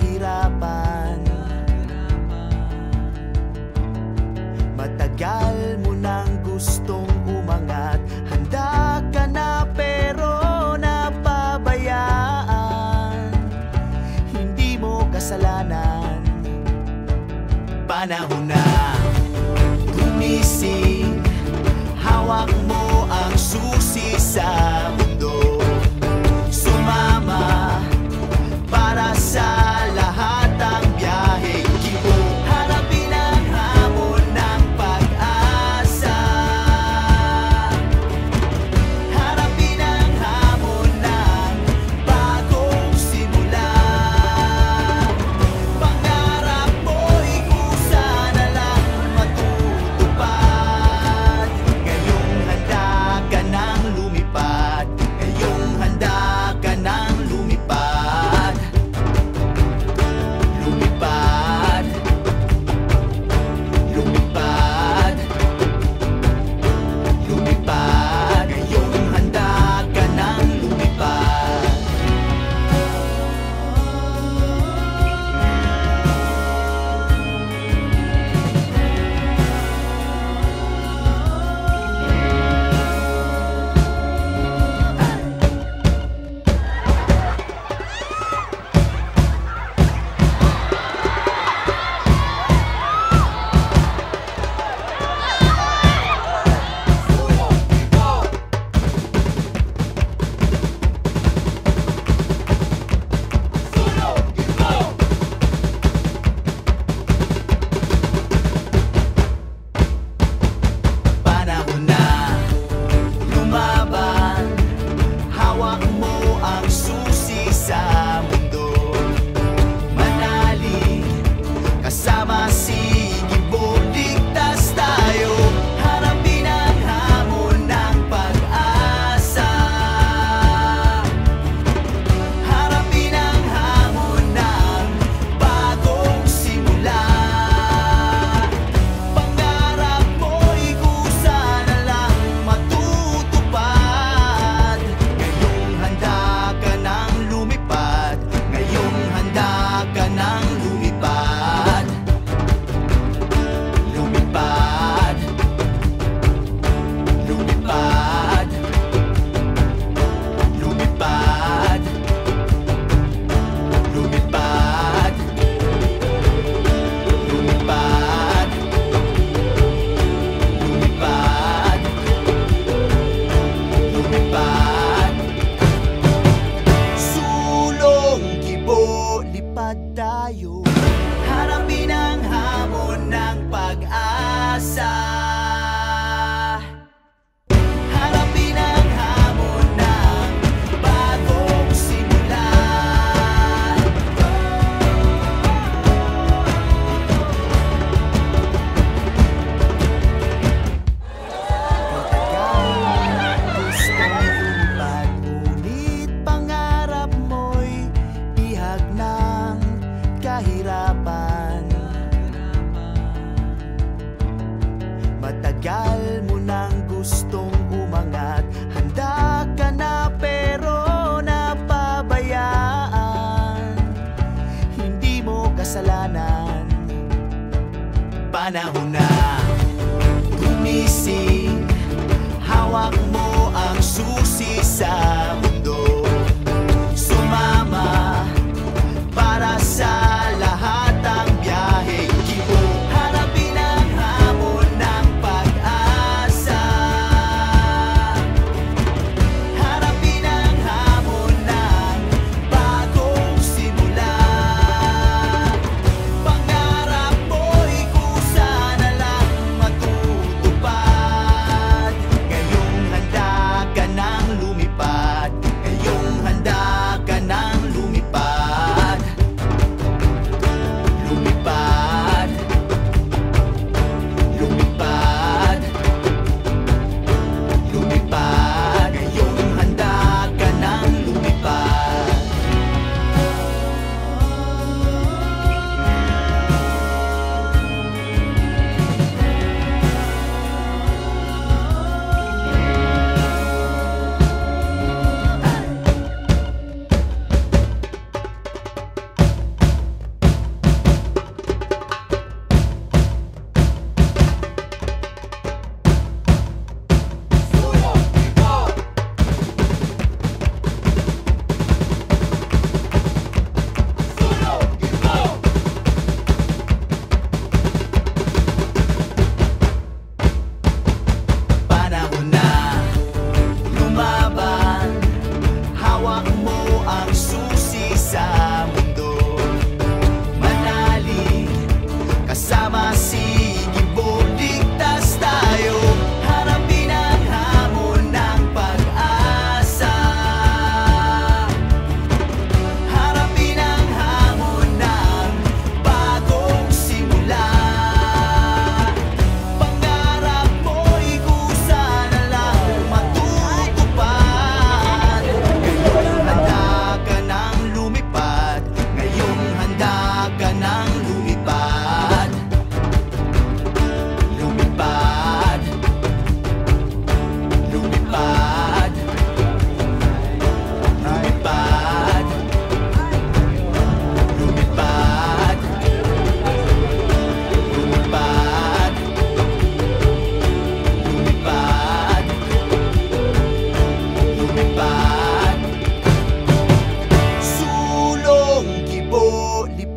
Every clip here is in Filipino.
kahirapan. Matagal mo nang gustong umangat, handa ka na pero napabayaan. Hindi mo kasalanan, panahon na gumising. Hawak mo ang susi sa mundo, sumama para sa lahat ang biyaheng kibo. Harapin ang hamon ng pag-asa, harapin ang hamon ng bagong simula. Pangarap mo'y kusa na lang matutupad. Ngayong handa ka nang lumipad, ngayong handa ka nang lumipad. Lumipad, lumipad, lumipad. Ngayong handa ka nang lumipad. Panahon na lumaban, hawak mo ang susi sa mundo. Manalig kasama si Gibo, ligtas tayo. Harapin ang hamon ng pag-asa, harapin ang hamon ng bagong simula. Pangarap mo'y kusa na lang matutupad. Ngayong handa ka nang lumipad, ngayong handa ka nang lumipad. Lumipad, lumipad, lumipad, lumipad, lumipad, lumipad, lumipad. Sulong Gibo, lipad tayo. Harapin ang hamon ng pag-asa, harapin ang hamon ng bagong simula. Gustong lumipad, ngunit pangarap mo'y bihag ng kahirapan. Matagal mo nang gustong umangat, handa ka na pero napabayaan. Hindi mo kasalanan, panahon na gumising. Hawak mo ang susi sa mundo, sumama para sa lahat ang biyaheng kibo. Harapin ang hamon ng pag-asa, harapin ang hamon ng bagong simula. Pangarap mo'y kusa na lang matutupad. Ngayong handa ka nang lumipad,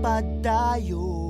lumipad tayo.